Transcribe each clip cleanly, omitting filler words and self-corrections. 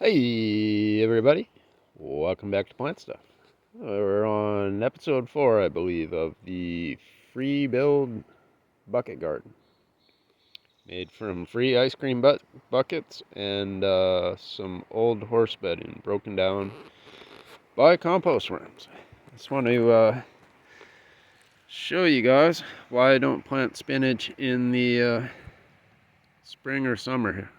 Hey everybody, welcome back to Plant Stuff. We're on episode 4, I believe, of the free build bucket garden. Made from free ice cream buckets and some old horse bedding broken down by compost worms. I just want to show you guys why I don't plant spinach in the spring or summer here.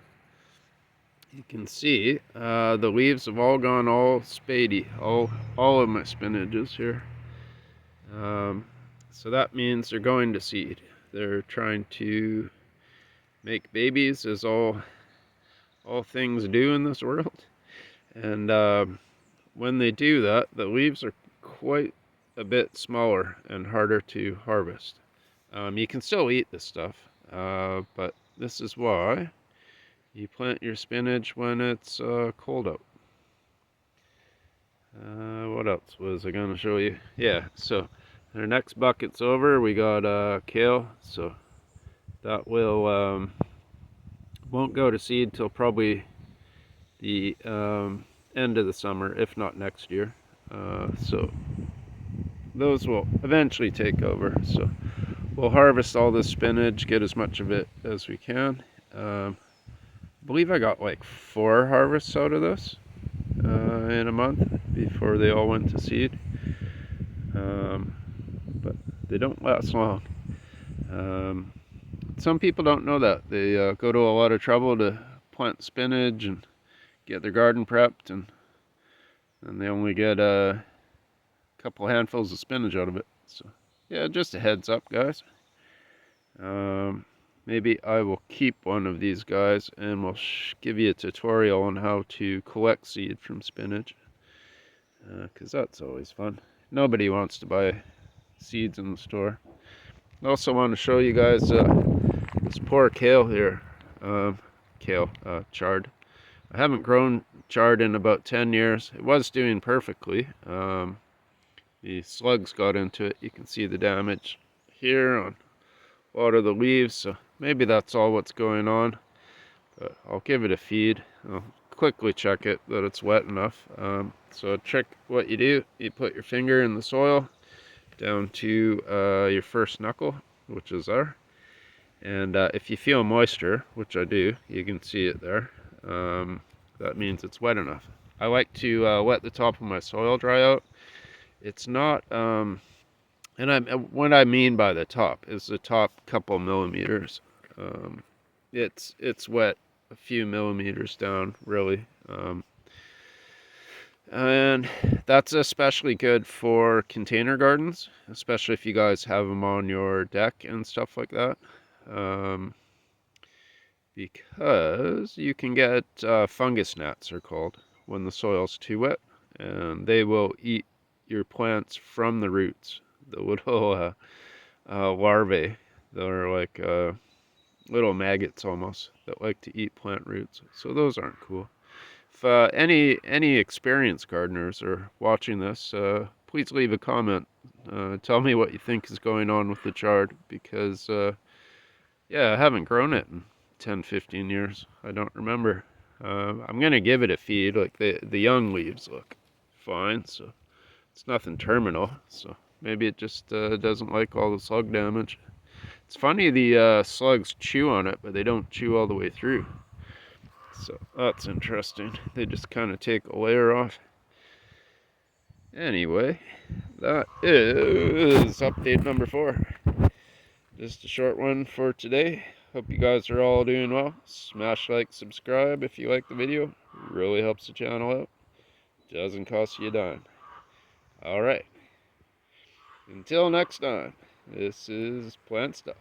You can see the leaves have all gone all spadey, all of my spinaches here. So that means they're going to seed. They're trying to make babies, as all things do in this world. And when they do that, the leaves are quite a bit smaller and harder to harvest. You can still eat this stuff, but this is why you plant your spinach when it's cold out. What else was I going to show you? Yeah, so our next bucket's over. We got kale, so that will won't go to seed till probably the end of the summer, if not next year. So those will eventually take over. So we'll harvest all this spinach, get as much of it as we can. I believe I got like 4 harvests out of this in a month before they all went to seed. But they don't last long. Some people don't know that. They go to a lot of trouble to plant spinach and get their garden prepped, and they only get a couple handfuls of spinach out of it. So yeah, just a heads up, guys. Maybe I will keep one of these guys and we'll give you a tutorial on how to collect seed from spinach, because that's always fun. Nobody wants to buy seeds in the store. I also want to show you guys this poor kale here. Chard. I haven't grown chard in about 10 years. It was doing perfectly. The slugs got into it. You can see the damage here on a lot of the leaves, so maybe that's all what's going on. But I'll give it a feed. I'll quickly check it that it's wet enough. So a trick, what you do, you put your finger in the soil down to your first knuckle, which is there. And if you feel moisture, which I do, you can see it there, that means it's wet enough. I like to let the top of my soil dry out. It's not, what I mean by the top is the top couple millimeters. It's wet a few millimeters down, really. And that's especially good for container gardens, especially if you guys have them on your deck and stuff like that. Because you can get fungus gnats, are called, when the soil's too wet, and they will eat your plants from the roots. The little larvae, they're like little maggots almost, that like to eat plant roots. So those aren't cool. If any experienced gardeners are watching this, please leave a comment. Tell me what you think is going on with the chard, because yeah, I haven't grown it in 10-15 years. I don't remember. I'm gonna give it a feed. Like the young leaves look fine, so it's nothing terminal. So maybe it just doesn't like all the slug damage. It's funny, the slugs chew on it, but they don't chew all the way through. So that's interesting. They just kind of take a layer off. Anyway, that is update number 4. Just a short one for today. Hope you guys are all doing well. Smash like, subscribe if you like the video. It really helps the channel out. Doesn't cost you a dime. Alright. Until next time, this is Plant Stuff.